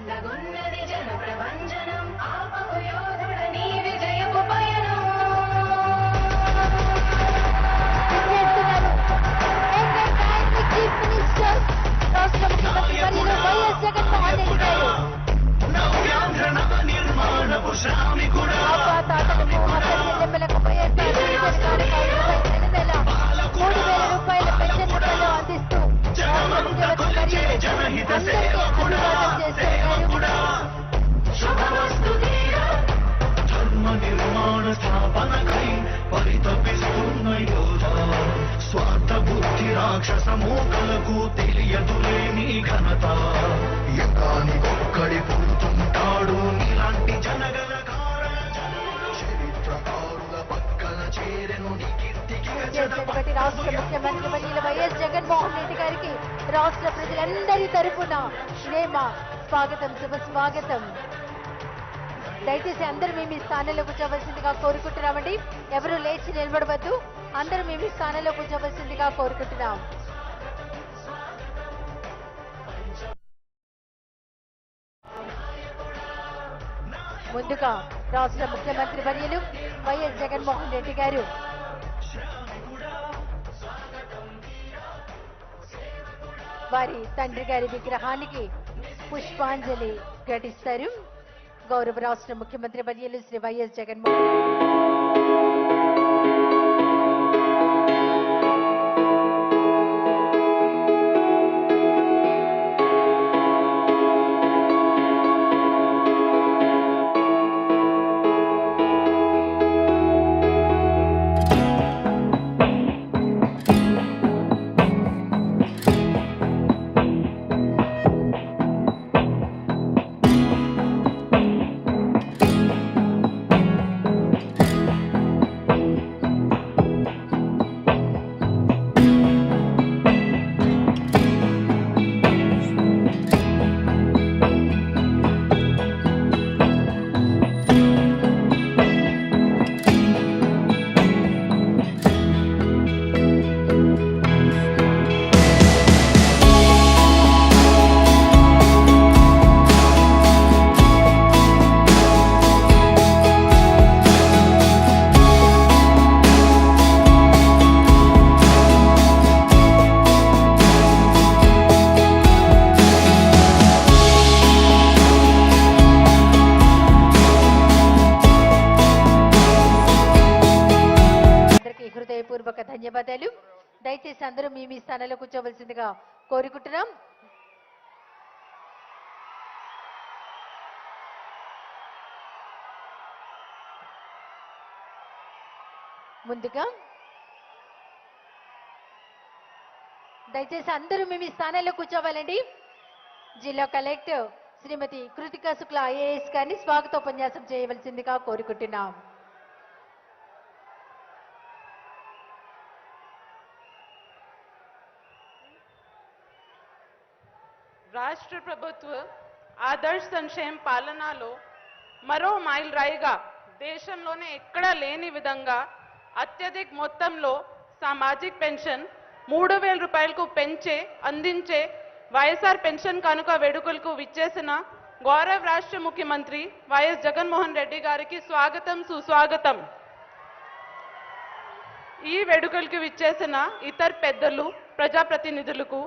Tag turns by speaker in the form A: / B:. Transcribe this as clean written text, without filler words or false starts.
A: చల్లగున్నది జన ప్రభంజనం ఆపకు యోధుడ నీ విజయపు పయనం చీఫ్ మినిస్టర్ రాష్ట్ర ముఖ్యమంత్రి వర్యులు వైఎస్ జగన్మోహన్ రెడ్డి గారు అతను హక్కలకు వైఎస్ఆర్ రూపాయల పెన్షన్లలో అందిస్తూ
B: ధర్మ నిర్మాణ స్థాపనకై పరితపిస్తున్న యోధ స్వార్థ బుద్ధి రాక్షస మూకలకు తెలియదులేని ఘనత ఎకానికొక్కడి పుడుతుంటాడు నీలాంటి జనగల చరిత్రకారుల పక్కన చేరెను
A: రాష్ట్ర ముఖ్యమంత్రి వర్యులు వైఎస్ జగన్మోహన్ రెడ్డి గారికి రాష్ట్ర ప్రజలందరి తరఫున స్వాగతం శుభ స్వాగతం. దయచేసి అందరూ మేము ఈ స్థానంలో కూర్చోవలసిందిగా కోరుకుంటున్నామండి. ఎవరు లేచి నిలబడవద్దు, అందరూ మేము ఈ స్థానంలో కూర్చోవలసిందిగా కోరుకుంటున్నాం. ముందుగా రాష్ట్ర ముఖ్యమంత్రి వర్యులు వైఎస్ జగన్మోహన్ రెడ్డి గారు వారి తండ్రి గారి విగ్రహానికి పుష్పాంజలి ఘటిస్తారు. గౌరవ రాష్ట్ర ముఖ్యమంత్రి వర్యులు శ్రీ వైఎస్ జగన్మోహన్ హృదయపూర్వక ధన్యవాదాలు. దయచేసి అందరూ మీ మీ స్థానంలో కూర్చోవలసిందిగా కోరుకుంటున్నాం. ముందుగా దయచేసి అందరూ మీ మీ స్థానంలో కూర్చోవాలండి. జిల్లా కలెక్టర్ శ్రీమతి కృతికా శుక్లా ఐఏఎస్ గారిని స్వాగతోపన్యాసం చేయవలసిందిగా కోరుకుంటున్నాం.
C: రాష్ట్ర ప్రభుత్వ ఆదర్శ సంక్షేమ పాలనలో మరో మైల్ రాయిగా దేశంలోనే ఎక్కడా లేని విధంగా అత్యధిక మొత్తంలో సామాజిక పెన్షన్ 3,000 రూపాయలకు అందించే వైఎస్ఆర్ పెన్షన్ కానుక వేడుకలకు విచ్చేసిన గౌరవ రాష్ట్ర ముఖ్యమంత్రి వైఎస్ జగన్మోహన్ రెడ్డి గారికి స్వాగతం సుస్వాగతం. ఈ వేడుకలకు విచ్చేసిన ఇతర పెద్దలు ప్రజాప్రతినిధులకు